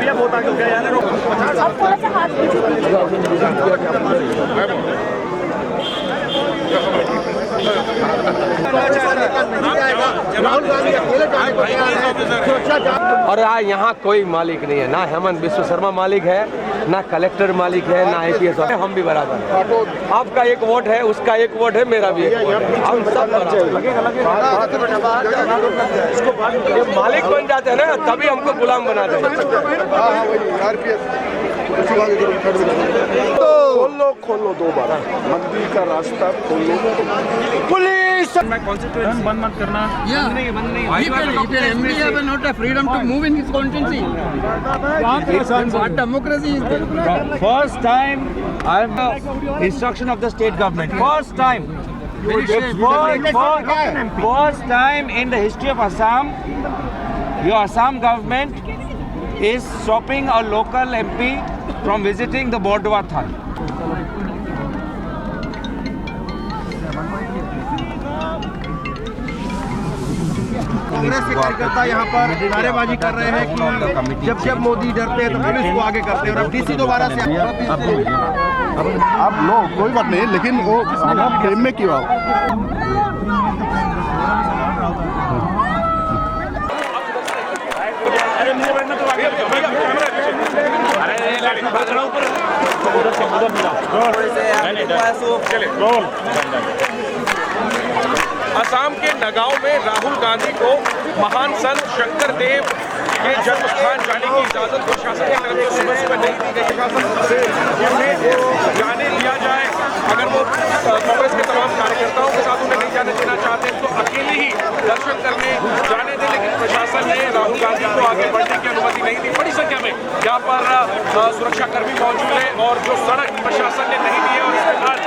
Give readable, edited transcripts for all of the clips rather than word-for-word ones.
भैया बहुत आगे हो गया यार। अब थोड़ा सा हाथ और यहाँ कोई मालिक नहीं है, ना हेमंत बिस्व शर्मा मालिक है, ना कलेक्टर मालिक है, ना IPS। हम भी बराबर हैं। आपका एक वोट है, उसका एक वोट है, मेरा भी एक वोट है। हम सब ये मालिक बन जाते हैं ना, तभी हमको गुलाम बनाते हैं। खोलो दोबारा मंदिर का रास्ता खोलो। पुलिस मैं कॉन्स्टिट्यूएंसी बंद मत करना। Yeah. बंद नहीं If your MD have not a freedom to move in his constituency, what democracy is there? First time I have the instruction of the state government. First time. First time in the history of Assam, your Assam government is stopping a local MP from visiting the Bordwa Thal. Congress के कार्यकर्ता यहाँ पर नारेबाजी कर रहे हैं कि जब मोदी डरते हैं तो पुलिस को आगे करते हैं और अब DC दोबारा से आप लो कोई बात नहीं, लेकिन वो फ्रेम में क्यों आओ? असम के नगांव में राहुल गांधी को महान संत शंकर देव के जन्म स्थान जाने की इजाजत प्रशासन की तरफ से सुबह सुबह नहीं दी गई। उन्हें जाने दिया जाए, अगर वो कांग्रेस के तमाम कार्यकर्ताओं के साथ उन्हें नहीं जाने देना चाहते तो अकेले ही दर्शन करने जाने दें, लेकिन प्रशासन ने राहुल गांधी को आगे बढ़ने की अनुमति नहीं दी। बड़ी संख्या में यहाँ पर सुरक्षाकर्मी मौजूद है और जो सड़क प्रशासन ने नहीं दी है और इसके बाद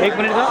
एक मिनट का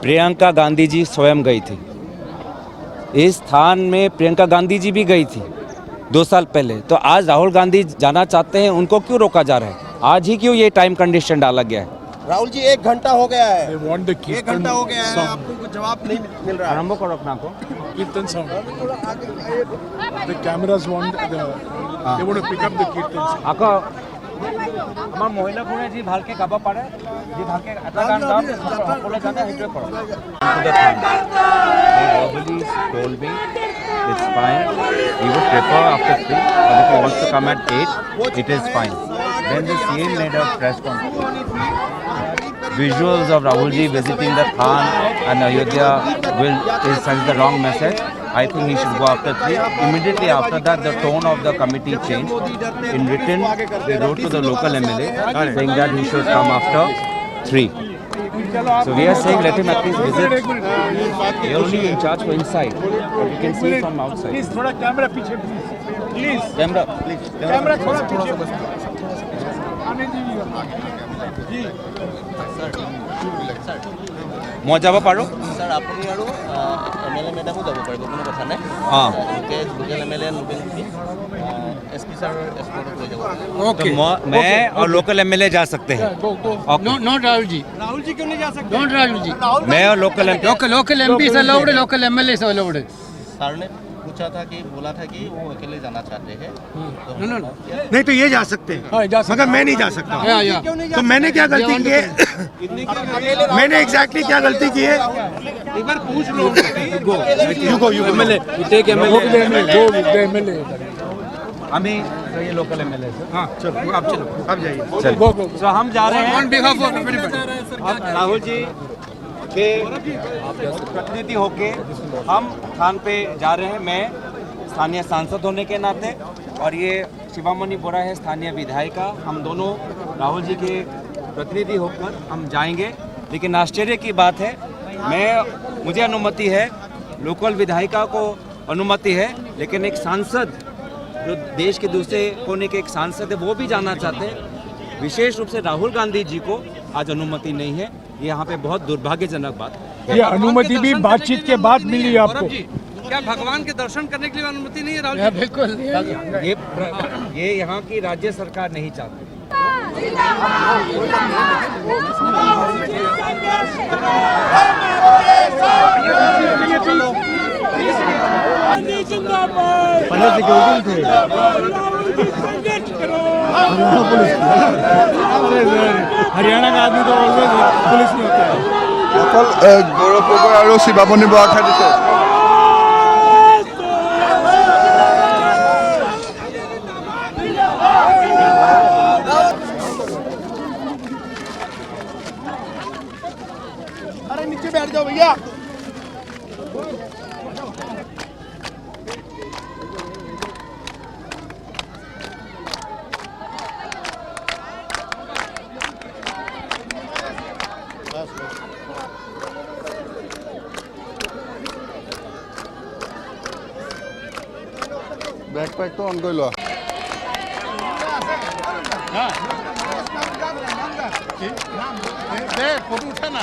प्रियंका गांधी जी स्वयं गई थी इस स्थान में, प्रियंका गांधी जी भी गई थी 2 साल पहले। तो आज राहुल गांधी जाना चाहते हैं, उनको क्यों रोका जा रहा है? आज ही क्यों ये टाइम कंडीशन डाला गया है? राहुल जी 1 घंटा हो गया है, They want the 1 Kirtan घंटा हो गया है, sound. आपको कुछ जवाब नहीं मिल रहा है। आरंभ करो अपना को Kirtan sound. The cameras want the. They want to pick up the Kirtan sound. আকৌ আমাৰ মহিলাবোৰে যি ভালকে গাব পাৰে, যি ভালকে এটা গান গাব সকলোৱে জানে সেইটোৱে কৰক। Verbally told me it's fine. He would prefer after 3, but if he wants to come at 8, it is fine. Then the CM made a press conference. Visuals of Rahul ji visiting the Khan and Ayodhya is sends the wrong message. I think he should go after 3. Immediately after that, the tone of the committee changed. In written, they wrote to the local MLA saying that he should come after 3. So we are saying let him at least visit. He only in charge for inside, but you can see from outside. Please, थोड़ा camera पीछे please. Camera, please. Camera थोड़ा पीछे आने दीजिए जी মই যাব পাৰোঁ? Sir আপনি আৰু এমএলএ মেডামো যাব পাৰিব, কোনো কথা নাই। অঁ এনেকৈ local MLA Nobel SP sir export হৈ যাব। तो मैं और लोकल MLA जा सकते हैं। go Okay. Not Rahul ji. Rahul ji क्यों नहीं जा सकते? Don't Rahul ji. मैं और local Local MP is allowed, local MLA is allowed. Sir ने पूछा था कि बोला था कि वो अकेले जाना चाहते हैं। No, no, no. नहीं तो ये जा सकते हैं, हाँ जा सकते मगर मैं नहीं जा सकता। Yeah, yeah. तो मैंने क्या गलती की है? मैंने एग्जैक्टली क्या गलती की है? एक बार पूछ लो। You go MLA. go with the MLA हमें तो ये लोकल MLA है। हाँ चलो आप चलो आप जाइए। go तो हम जा रहे हैं On behalf of everybody. हम राहुल जी के प्रतिनिधि होके हम थान पे जा रहे हैं। मैं स्थानीय सांसद होने के नाते और ये शिवामणि बोरा है स्थानीय विधायिका। हम दोनों राहुल जी के प्रतिनिधि होकर हम जाएंगे। लेकिन आश्चर्य की बात है, मुझे अनुमति है, लोकल विधायिका को अनुमति है, लेकिन एक सांसद जो देश के दूसरे कोने के एक सांसद है वो भी जाना चाहते हैं। विशेष रूप से राहुल गांधी जी को आज अनुमति नहीं है। ये यहाँ पे बहुत दुर्भाग्यजनक बात है। ये अनुमति भी बातचीत के बाद मिली आपको। क्या भगवान के दर्शन करने के लिए अनुमति नहीं है राहुल जी? बिल्कुल। ये यहाँ की राज्य सरकार नहीं चाहती। हरियाणा का आदमी तो ऑलवेज पुलिस में होता है। অকল গৌৰৱ গগৈ আৰু শিৱামণি বৰাক দিছে। अरे नीचे बैठ जाओ भैया। বেকপেকটো অন কৰি লোৱা। फोटो उठा ना।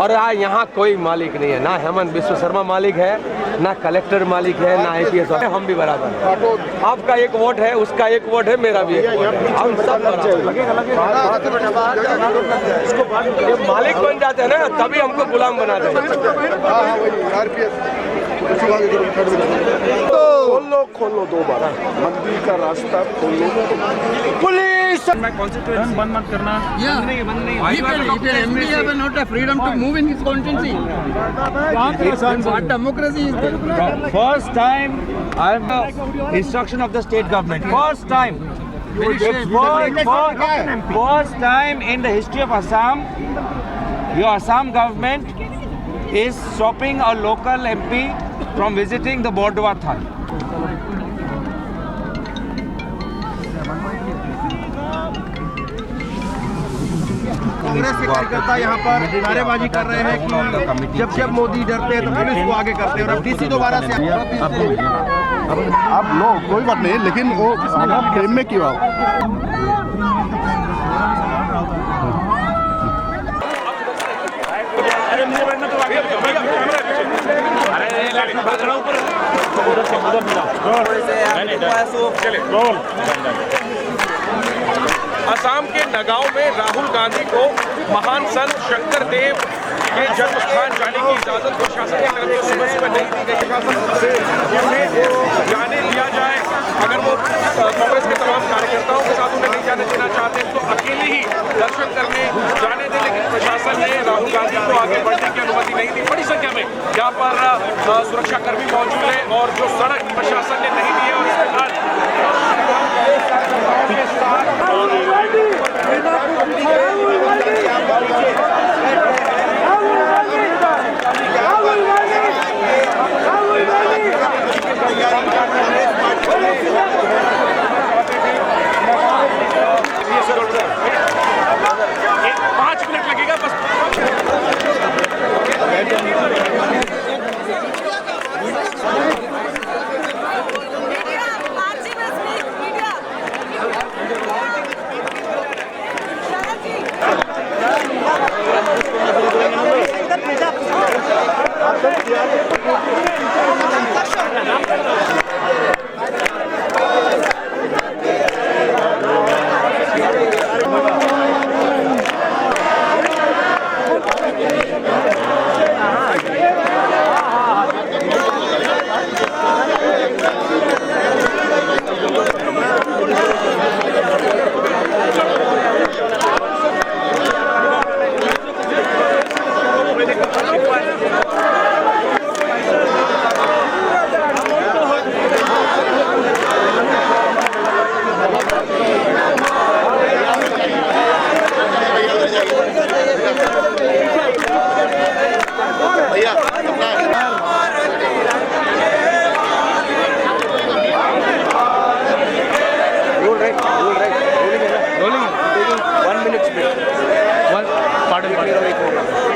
और यहाँ कोई मालिक नहीं है, ना हेमंत बिश्व शर्मा मालिक है, ना कलेक्टर मालिक है, ना IPS। हम भी बराबर हैं। आपका एक वोट है, उसका एक वोट है, मेरा भी एक वोट है। हम सब ये मालिक बन जाते हैं ना, तभी हमको गुलाम बनाते हैं। खोलो 2 बार मंदिर का रास्ता खोलो। पुलिस बंद मत करना। Yeah. He can MD have not a freedom to move in his constituency. What democracy is there? First time I have instruction of the state government. First time. First time in the history of Assam, your Assam government is stopping a local MP from visiting the Bordwa Thal. Congress के कार्यकर्ता यहाँ पर नारेबाजी कर रहे हैं कि जब जब मोदी डरते हैं तो पुलिस को आगे करते हैं और अब डीसी दोबारा से आप लो कोई बात नहीं, लेकिन वो फ्रेम में क्यों आओ? असम के नगांव में राहुल गांधी को महान संत शंकर देव के जन्म स्थान जाने की इजाजत प्रशासन की तरफ से सुबह नहीं दी गई। जाने दिया जाए, अगर वो कांग्रेस के तमाम कार्यकर्ताओं के साथ उन्हें नहीं जाने देना चाहते हैं तो अकेले ही दर्शन करने जाने दें, लेकिन प्रशासन ने राहुल गांधी को आगे बढ़ने की अनुमति नहीं दी। बड़ी संख्या में यहाँ पर सुरक्षाकर्मी मौजूद है और जो सड़क प्रशासन ने नहीं दी है और इसके बाद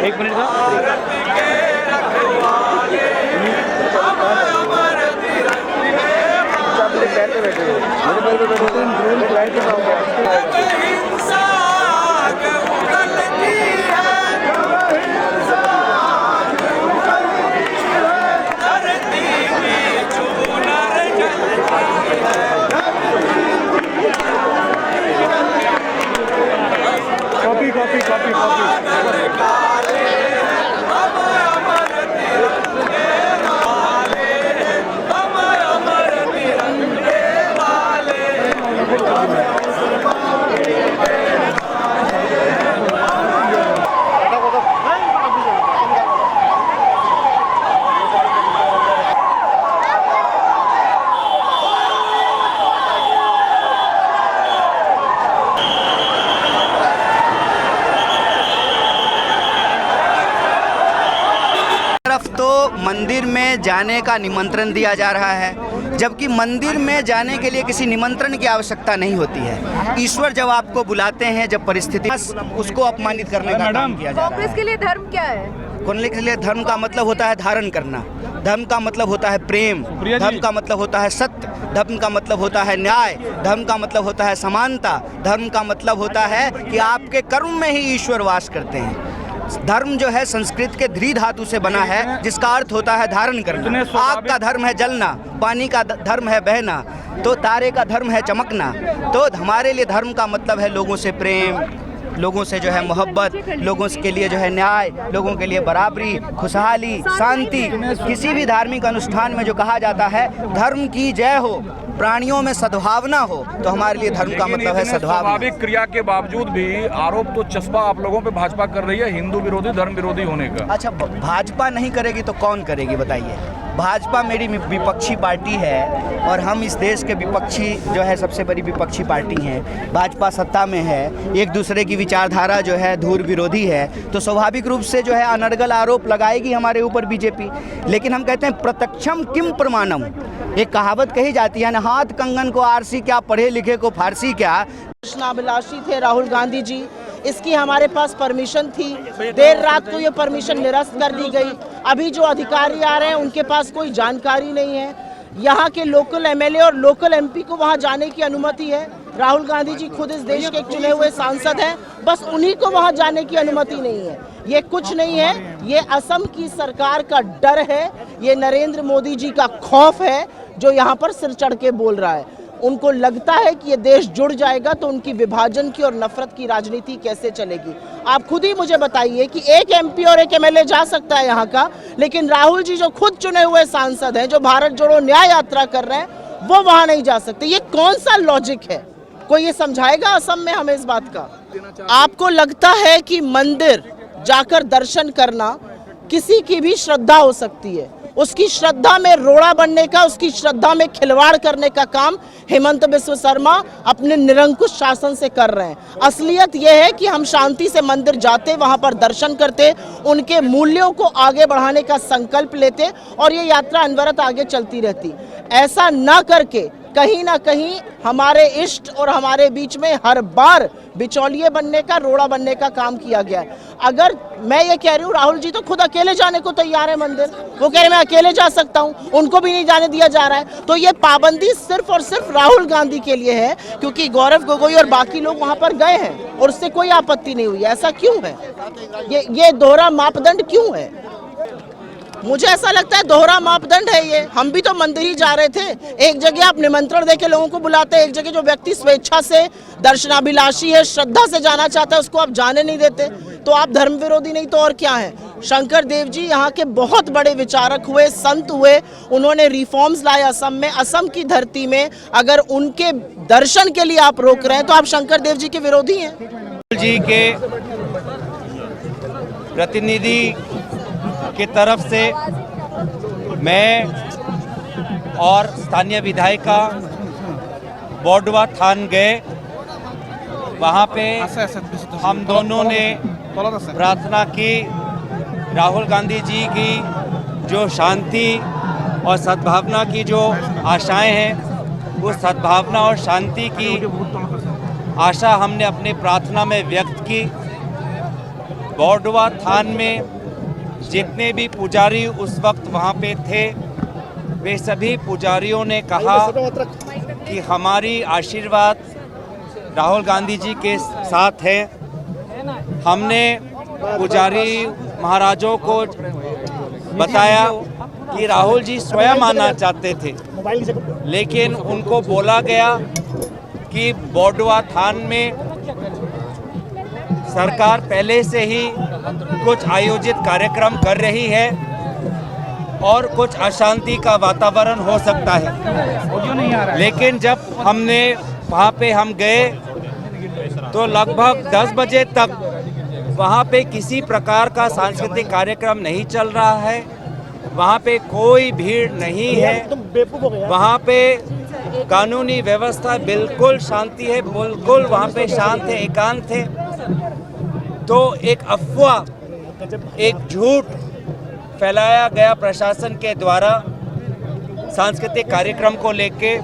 एक मिनट का मंदिर में जाने का निमंत्रण दिया जा रहा है, जबकि मंदिर में जाने के लिए किसी निमंत्रण की आवश्यकता नहीं होती है। ईश्वर जब आपको बुलाते हैं, जब परिस्थिति, उसको अपमानित करने का काम किया जा रहा है। कांग्रेस के लिए धर्म क्या है? कांग्रेस के लिए धर्म का मतलब होता है धारण करना, धर्म का मतलब होता है प्रेम, धर्म का मतलब होता है सत्य, धर्म का मतलब होता है न्याय, धर्म का मतलब होता है समानता, धर्म का मतलब होता है कि आपके कर्म में ही ईश्वर वास करते हैं। धर्म जो है संस्कृत के ध्री धातु से बना है, जिसका अर्थ होता है धारण करना। आग का धर्म है जलना, पानी का धर्म है बहना, तो तारे का धर्म है चमकना। तो हमारे लिए धर्म का मतलब है लोगों से प्रेम, लोगों से जो है मोहब्बत, लोगों के लिए जो है न्याय, लोगों के लिए बराबरी, खुशहाली, शांति। किसी भी धार्मिक अनुष्ठान में जो कहा जाता है धर्म की जय हो, प्राणियों में सद्भावना हो, तो हमारे लिए धर्म का मतलब है सद्भावना। स्वाभाविक क्रिया के बावजूद भी आरोप तो चस्पा आप लोगों पे भाजपा कर रही है हिंदू विरोधी, धर्म विरोधी होने का। अच्छा, भाजपा नहीं करेगी तो कौन करेगी बताइए? भाजपा मेरी विपक्षी पार्टी है और हम इस देश के विपक्षी जो है सबसे बड़ी विपक्षी पार्टी हैं। भाजपा सत्ता में है, एक दूसरे की विचारधारा जो है धूर विरोधी है, तो स्वाभाविक रूप से जो है अनर्गल आरोप लगाएगी हमारे ऊपर बीजेपी। लेकिन हम कहते हैं प्रत्यक्षम किम प्रमाणम, एक कहावत कही जाती है ना, हाथ कंगन को आरसी क्या, पढ़े लिखे को फारसी क्या। कृष्णाभिलाषी थे राहुल गांधी जी, इसकी हमारे पास परमिशन थी, देर रात को ये परमिशन निरस्त कर दी गई। अभी जो अधिकारी आ रहे हैं उनके पास कोई जानकारी नहीं है। यहाँ के लोकल एमएलए और लोकल एमपी को वहाँ जाने की अनुमति है। राहुल गांधी जी खुद इस देश के एक चुने हुए सांसद हैं, बस उन्हीं को वहाँ जाने की अनुमति नहीं है। ये कुछ नहीं है, ये असम की सरकार का डर है, ये नरेंद्र मोदी जी का खौफ है जो यहाँ पर सिर चढ़ के बोल रहा है। उनको लगता है कि ये देश जुड़ जाएगा तो उनकी विभाजन की और नफरत की राजनीति कैसे चलेगी। आप खुद ही मुझे बताइए कि एक एमपी और एक एमएलए जा सकता है यहाँ का, लेकिन राहुल जी जो खुद चुने हुए सांसद हैं, जो भारत जोड़ो न्याय यात्रा कर रहे हैं, वो वहाँ नहीं जा सकते। ये कौन सा लॉजिक है? कोई ये समझाएगा असम में हमें इस बात का? आपको लगता है कि मंदिर जाकर दर्शन करना किसी की भी श्रद्धा हो सकती है? उसकी श्रद्धा में रोड़ा बनने का, उसकी श्रद्धा में खिलवाड़ करने का काम हेमंत बिस्व शर्मा अपने निरंकुश शासन से कर रहे हैं। असलियत यह है कि हम शांति से मंदिर जाते, वहां पर दर्शन करते, उनके मूल्यों को आगे बढ़ाने का संकल्प लेते और ये यात्रा अनवरत आगे चलती रहती। ऐसा ना करके कहीं ना कहीं हमारे इष्ट और हमारे बीच में हर बार बिचौलिए बनने का, रोड़ा बनने का काम किया गया है। अगर मैं ये कह रही हूँ, राहुल जी तो खुद अकेले जाने को तैयार है मंदिर, वो कह रहे मैं अकेले जा सकता हूँ, उनको भी नहीं जाने दिया जा रहा है। तो ये पाबंदी सिर्फ और सिर्फ राहुल गांधी के लिए है क्योंकि गौरव गोगोई और बाकी लोग वहाँ पर गए हैं और उससे कोई आपत्ति नहीं हुई। ऐसा क्यों है? ये दोहरा मापदंड क्यों है? मुझे ऐसा लगता है दोहरा मापदंड है ये। हम भी तो मंदिर ही जा रहे थे। एक जगह आप निमंत्रण देके लोगों को बुलाते हैं, एक जगह जो व्यक्ति स्वेच्छा से दर्शनाभिलाषी है, श्रद्धा से जाना चाहता है, उसको आप जाने नहीं देते। तो आप धर्म विरोधी नहीं तो और क्या है? शंकर देव जी यहाँ के बहुत बड़े विचारक हुए, संत हुए, उन्होंने रिफॉर्म्स लाए असम में। असम की धरती में अगर उनके दर्शन के लिए आप रोक रहे हैं तो आप शंकर देव जी के विरोधी हैं। जी के प्रतिनिधि की तरफ से मैं और स्थानीय विधायिका बॉडवा थान गए। वहाँ पे हम दोनों ने प्रार्थना की, राहुल गांधी जी की जो शांति और सद्भावना की जो आशाएं हैं, उस सद्भावना और शांति की आशा हमने अपने प्रार्थना में व्यक्त की। बॉडवा थान में जितने भी पुजारी उस वक्त वहाँ पे थे, वे सभी पुजारियों ने कहा कि हमारी आशीर्वाद राहुल गांधी जी के साथ है। हमने पुजारी महाराजों को बताया कि राहुल जी स्वयं आना चाहते थे, लेकिन उनको बोला गया कि बॉडवा थान में सरकार पहले से ही कुछ आयोजित कार्यक्रम कर रही है और कुछ अशांति का वातावरण हो सकता है। लेकिन जब हमने वहाँ पे हम गए तो लगभग 10 बजे तक वहाँ पे किसी प्रकार का सांस्कृतिक कार्यक्रम नहीं चल रहा है। वहाँ पे कोई भीड़ नहीं है। वहाँ पे कानूनी व्यवस्था बिल्कुल शांति है, बिल्कुल वहाँ पे शांत है, एकांत है। तो एक अफवाह, एक झूठ फैलाया गया प्रशासन के द्वारा सांस्कृतिक कार्यक्रम को लेके,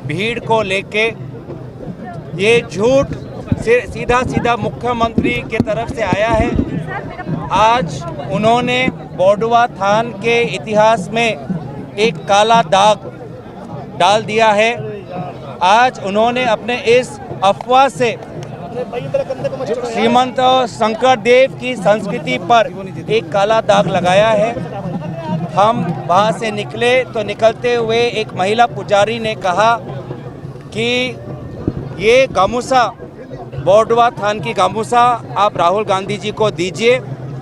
भीड़ को लेके। ये झूठ सीधा मुख्यमंत्री के तरफ से आया है। आज उन्होंने बॉडवा थान के इतिहास में एक काला दाग डाल दिया है। आज उन्होंने अपने इस अफवाह से श्रीमंत शंकर देव की संस्कृति पर एक काला दाग लगाया है। हम वहाँ से निकले तो निकलते हुए एक महिला पुजारी ने कहा कि ये गामूसा बॉर्डवा थान की गामूसा आप राहुल गांधी जी को दीजिए।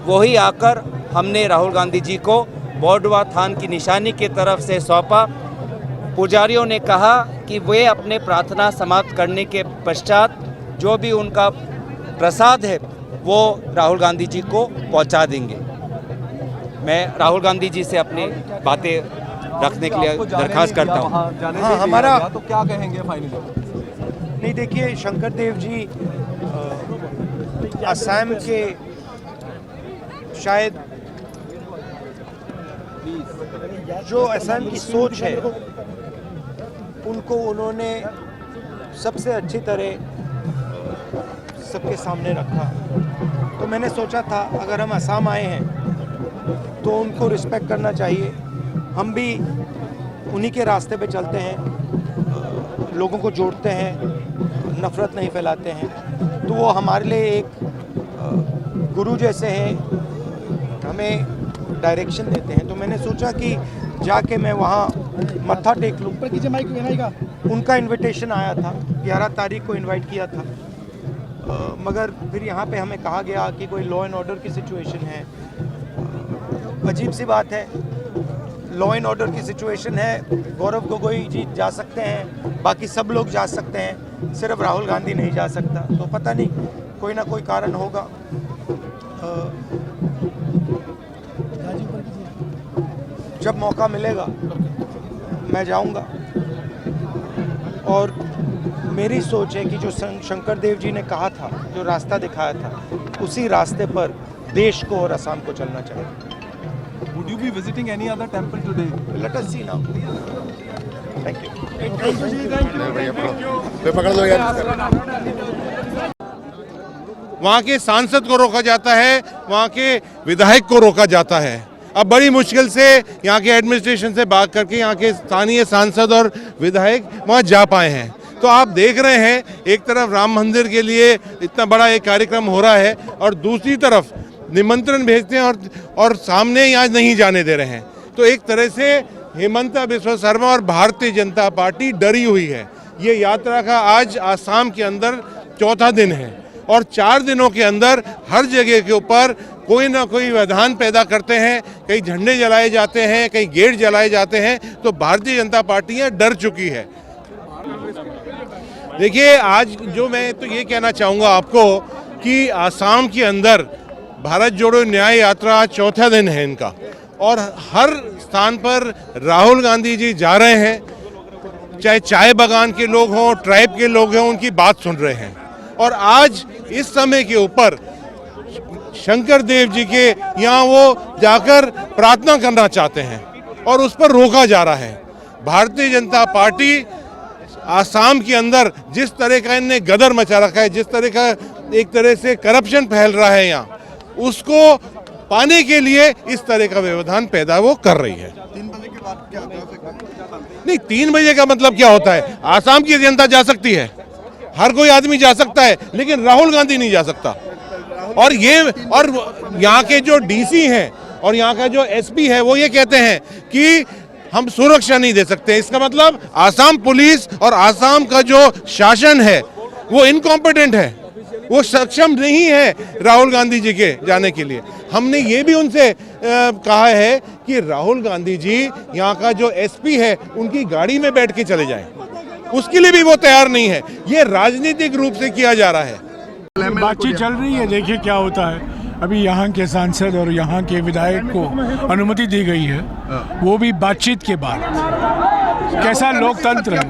वही आकर हमने राहुल गांधी जी को बॉर्डवा थान की निशानी की तरफ से सौंपा। पुजारियों ने कहा कि वे अपने प्रार्थना समाप्त करने के पश्चात जो भी उनका प्रसाद है वो राहुल गांधी जी को पहुंचा देंगे। मैं राहुल गांधी जी से अपनी बातें रखने के लिए दरख्वास्त करता हूं। हाँ, हमारा तो क्या कहेंगे फाइनली? नहीं, देखिए, शंकर देव जी असम के शायद जो असम की सोच है उनको उन्होंने सबसे अच्छी तरह सबके सामने रखा। तो मैंने सोचा था अगर हम असम आए हैं तो उनको रिस्पेक्ट करना चाहिए। हम भी उन्हीं के रास्ते पे चलते हैं, लोगों को जोड़ते हैं, नफ़रत नहीं फैलाते हैं। तो वो हमारे लिए एक गुरु जैसे हैं, हमें डायरेक्शन देते हैं। तो मैंने सोचा कि जाके मैं वहाँ मत्था टेक लूँ। उनका इनविटेशन आया था, 11 तारीख को इनवाइट किया था, मगर फिर यहाँ पे हमें कहा गया कि कोई लॉ एंड ऑर्डर की सिचुएशन है। अजीब सी बात है, लॉ एंड ऑर्डर की सिचुएशन है, गौरव गोगोई जी जा सकते हैं, बाकी सब लोग जा सकते हैं, सिर्फ राहुल गांधी नहीं जा सकता। तो पता नहीं, कोई ना कोई कारण होगा। जब मौका मिलेगा मैं जाऊंगा। और मेरी सोच है कि जो शंकर देव जी ने कहा था, जो रास्ता दिखाया था, उसी रास्ते पर देश को और असम को चलना चाहिए। Would you be visiting any other temple today? Let us see now. Thank you. पकड़ लो यार। वहाँ के सांसद को रोका जाता है, वहाँ के विधायक को रोका जाता है। अब बड़ी मुश्किल से यहाँ के एडमिनिस्ट्रेशन से बात करके यहाँ के स्थानीय सांसद और विधायक वहाँ जा पाए हैं। तो आप देख रहे हैं, एक तरफ राम मंदिर के लिए इतना बड़ा एक कार्यक्रम हो रहा है और दूसरी तरफ निमंत्रण भेजते हैं और सामने यहाँ नहीं जाने दे रहे हैं। तो एक तरह से हेमंता बिस्वा शर्मा और भारतीय जनता पार्टी डरी हुई है। ये यात्रा का आज आसाम के अंदर चौथा दिन है और 4 दिनों के अंदर हर जगह के ऊपर कोई ना कोई व्यवधान पैदा करते हैं, कहीं झंडे जलाए जाते हैं, कहीं गेट जलाए जाते हैं। तो भारतीय जनता पार्टी यहाँ डर चुकी है। देखिए, आज जो मैं तो ये कहना चाहूँगा आपको कि आसाम के अंदर भारत जोड़ो न्याय यात्रा चौथा दिन है इनका और हर स्थान पर राहुल गांधी जी जा रहे हैं। चाहे चाय बागान के लोग हों, ट्राइब के लोग हों, उनकी बात सुन रहे हैं। और आज इस समय के ऊपर शंकर देव जी के यहाँ वो जाकर प्रार्थना करना चाहते हैं और उस पर रोका जा रहा है। भारतीय जनता पार्टी आसाम के अंदर जिस तरह का इनने गदर मचा रखा है, जिस तरह का एक तरह से करप्शन फैल रहा है यहाँ, उसको पाने के लिए इस तरह का व्यवधान पैदा वो कर रही है। 3 बजे के बाद क्या नहीं, 3 बजे का मतलब क्या होता है? आसाम की जनता जा सकती है, हर कोई आदमी जा सकता है, लेकिन राहुल गांधी नहीं जा सकता। और यहाँ के जो डीसी हैं और यहाँ का जो एसपी है वो ये कहते हैं कि हम सुरक्षा नहीं दे सकते। इसका मतलब आसाम पुलिस और आसाम का जो शासन है वो इनकॉम्पिटेंट है, वो सक्षम नहीं है राहुल गांधी जी के जाने के लिए। हमने ये भी उनसे कहा है कि राहुल गांधी जी यहाँ का जो एसपी है उनकी गाड़ी में बैठ के चले जाएं, उसके लिए भी वो तैयार नहीं है। ये राजनीतिक रूप से किया जा रहा है। बातचीत चल रही है, देखिए क्या होता है। अभी यहाँ के सांसद और यहाँ के विधायक को अनुमति दी गई है, वो भी बातचीत के बाद। कैसा लोकतंत्र है,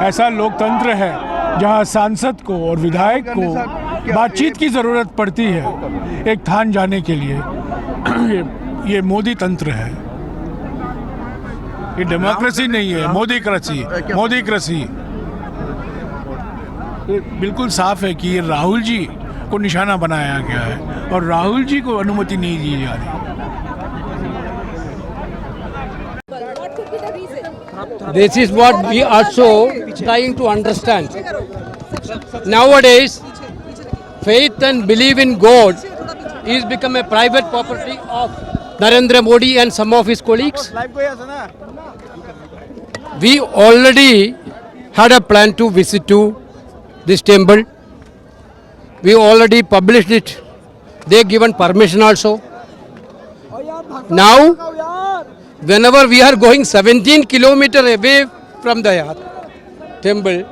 ऐसा लोकतंत्र है जहाँ सांसद को और विधायक को बातचीत की जरूरत पड़ती है एक थान जाने के लिए। ये मोदी तंत्र है, ये डेमोक्रेसी नहीं है, मोदीक्रेसी। बिल्कुल साफ है कि ये राहुल जी को निशाना बनाया गया है और राहुल जी को अनुमति नहीं दी जा रही। This is what we are also trying to understand. Nowadays, faith and belief in God is become a private property of Narendra Modi and some of his colleagues. We already had a plan to visit to this temple We already published it. They given permission also. Now, whenever we are going 17 kilometer away from the temple,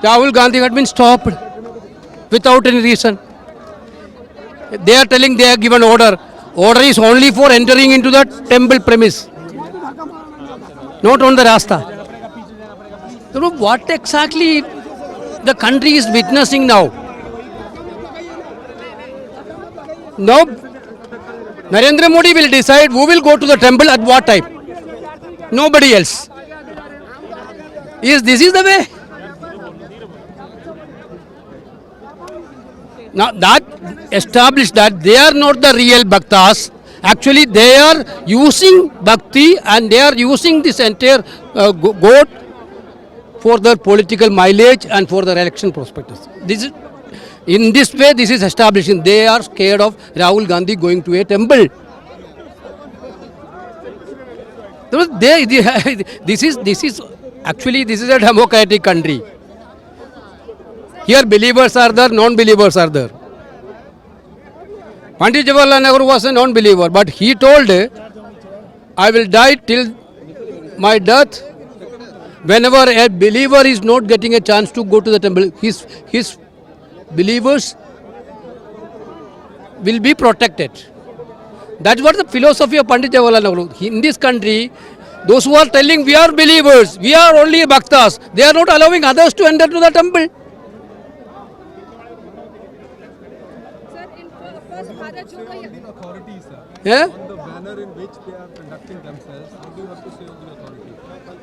Rahul Gandhi had been stopped without any reason. They are telling they have given order. Order is only for entering into the temple premise, not on the Rasta. So what exactly the country is witnessing now? Now, Narendra Modi will decide who will go to the temple at what time. Nobody else. This is the way? Now that established that they are not the real Bhaktas. Actually, they are using Bhakti and they are using this entire goat for their political mileage and for their election prospectus. In this way, this is establishing. They are scared of Rahul Gandhi going to a temple. This is actually a democratic country. Here believers are there, non-believers are there. Pandit Jawaharlal Nehru was a non-believer, but he told, I will die till my death. Whenever a believer is not getting a chance to go to the temple, his believers will be protected. That's what the philosophy of Pandit Jawaharlal Nehru. In this country, those who are telling we are believers, we are only Bhaktas, they are not allowing others to enter to the temple. Yeah? The manner in which they are conducting themselves, what do you have to say on the authority?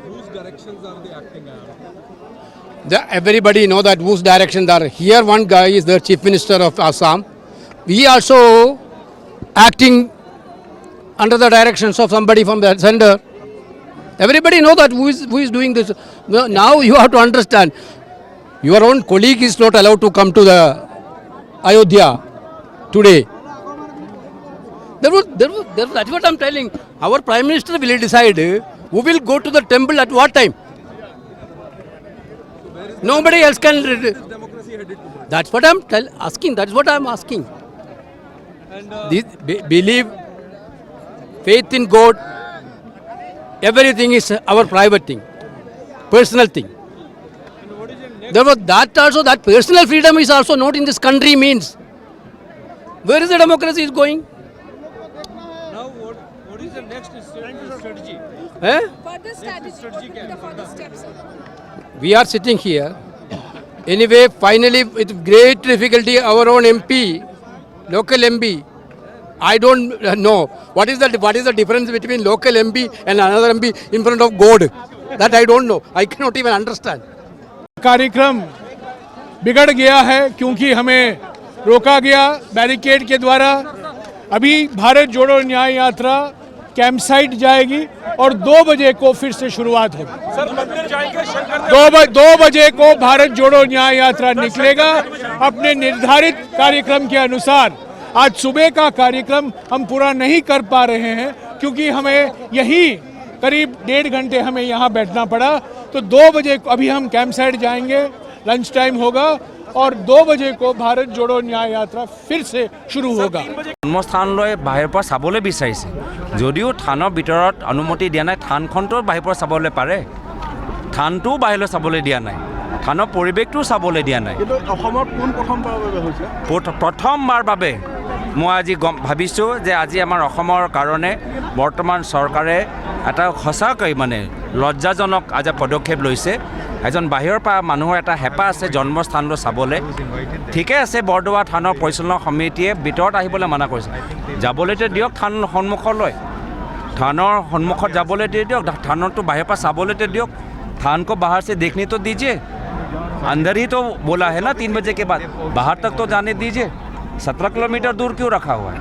Whose directions are they acting on? Everybody know that whose directions are. Here one guy is the Chief Minister of Assam. He also acting under the directions of somebody from the center. Everybody know that who is doing this. Now you have to understand, your own colleague is not allowed to come to the Ayodhya today. That's what I'm telling. Our Prime Minister will decide who will go to the temple at what time. Nobody else can. That's what I'm asking. That's what I'm asking. Believe, faith in God, everything is our private thing, personal thing. Therefore, that personal freedom is also not in this country means. Where is the democracy is going? Now, what is the next strategy? Further strategy, the further steps. We are sitting here. Anyway, finally, with great difficulty, our own MP, local MP, I don't know what is the difference between local MP and another MP in front of God. That I don't know. I cannot even understand. कार्यक्रम बिगड़ गया है क्योंकि हमें रोका गया barricade के द्वारा। अभी भारत जोड़ो न्याय यात्रा कैंप साइट जाएगी और 2 बजे को फिर से शुरुआत होगी। सर मंदिर जाएंगे शंकर 2 बजे को भारत जोड़ो न्याय यात्रा निकलेगा अपने निर्धारित कार्यक्रम के अनुसार। आज सुबह का कार्यक्रम हम पूरा नहीं कर पा रहे हैं क्योंकि हमें यही करीब 1.5 घंटे हमें यहाँ बैठना पड़ा। तो 2 बजे अभी हम कैंप साइट जाएंगे, लंच टाइम होगा और 2 बजे को भारत जोड़ो न्याय यात्रा फिर से शुरू होगा। জন্মস্থানলৈ বাহিৰৰ পৰা চাবলৈ বিচাৰিছে যদিও থানৰ ভিতৰত অনুমতি দিয়া নাই, থানখনটো বাহিৰৰ পৰা চাবলৈ পাৰে, থানটো বাহিৰলৈ চাবলৈ দিয়া নাই, থানৰ পৰিৱেশটো চাবলৈ দিয়া নাই। কিন্তু অসমৰ কোন প্ৰথমবাৰৰ বাবে হৈছে? প্ৰথমবাৰ বাবে মই আজি ভাবিছোঁ যে আজি আমাৰ অসমৰ কাৰণে বৰ্তমান চৰকাৰে এটা সঁচাকৈ মানে লজ্জাজনক আজি পদক্ষেপ লৈছে। এজন বাহিৰৰ পৰা মানুহৰ এটা হেঁপাহ আছে জন্মস্থানলৈ চাবলৈ। ঠিকে আছে, বৰদোৱা থানৰ পৰিচালনা সমিতিয়ে ভিতৰত আহিবলৈ মানা কৰিছে, যাবলৈতো দিয়ক থান সন্মুখলৈ, থানৰ সন্মুখত যাবলৈ দিয়ক, থানৰটো বাহিৰৰ পৰা চাবলৈতো দিয়ক। थान को बाहर से देखने तो दीजिए, अंदर ही तो बोला है ना 3 बजे के बाद, बाहर तक तो जाने दीजिए। 17 किलोमीटर दूर क्यों रखा हुआ है?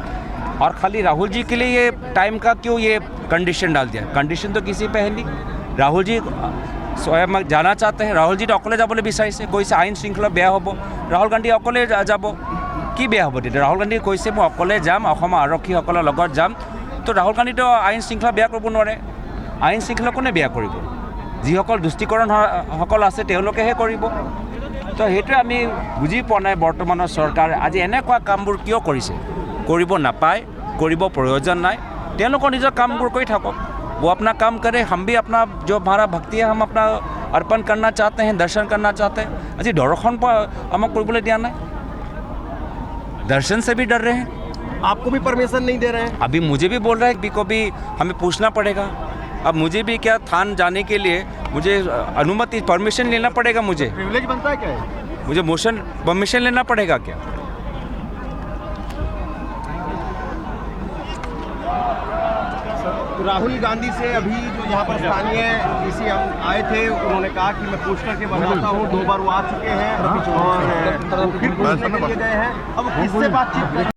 और खाली राहुल जी के लिए ये टाइम का क्यों ये कंडीशन डाल दिया? कंडीशन तो किसी पे है नहीं। राहुल जी स्वयं जाना चाहते हैं, राहुल जी अकले जाबले বিচাৰিছে, কৈছে আইন শৃংখলা বেয়া হ'ব, ৰাহুল গান্ধী অকলে যাব, কি বেয়া হ'ব তেতিয়া? ৰাহুল গান্ধী কৈছে মই অকলে যাম, অসমৰ আৰক্ষীসকলৰ লগত যাম, তো ৰাহুল গান্ধীতো আইন শৃংখলা বেয়া কৰিব নোৱাৰে। আইন শৃংখলা কোনে বেয়া কৰিব? যিসকল দুষ্টিকৰণ সকল আছে তেওঁলোকেহে কৰিব। তো সেইটোৱে আমি বুজি পোৱা নাই বৰ্তমানৰ চৰকাৰ আজি এনেকুৱা কামবোৰ কিয় কৰিছে কৰিব নাপায় কৰিব প্ৰয়োজন নাই তেওঁলোকৰ নিজৰ কামবোৰ কৰি থাকক वो अपना काम करे हम भी अपना जो हमारा भक्ति है हम अपना अर्पण करना चाहते हैं दर्शन करना चाहते हैं अजी दर्शन पर हमें कोई बोले दिया नहीं दर्शन से भी डर रहे हैं आपको भी परमिशन नहीं दे रहे हैं अभी मुझे भी बोल रहे हैं को भी हमें पूछना पड़ेगा अब मुझे भी क्या थान जाने के लिए मुझे अनुमति परमिशन लेना पड़ेगा मुझे प्रिविलेज बनता है क्या है? मुझे परमिशन लेना पड़ेगा क्या राहुल गांधी से अभी जो यहाँ पर स्थानीय डीसी आए थे उन्होंने कहा कि मैं पूछ करके बताता हूँ 2 बार वो आ चुके हैं और फिर पूछने के लिए गए हैं अब किससे बातचीत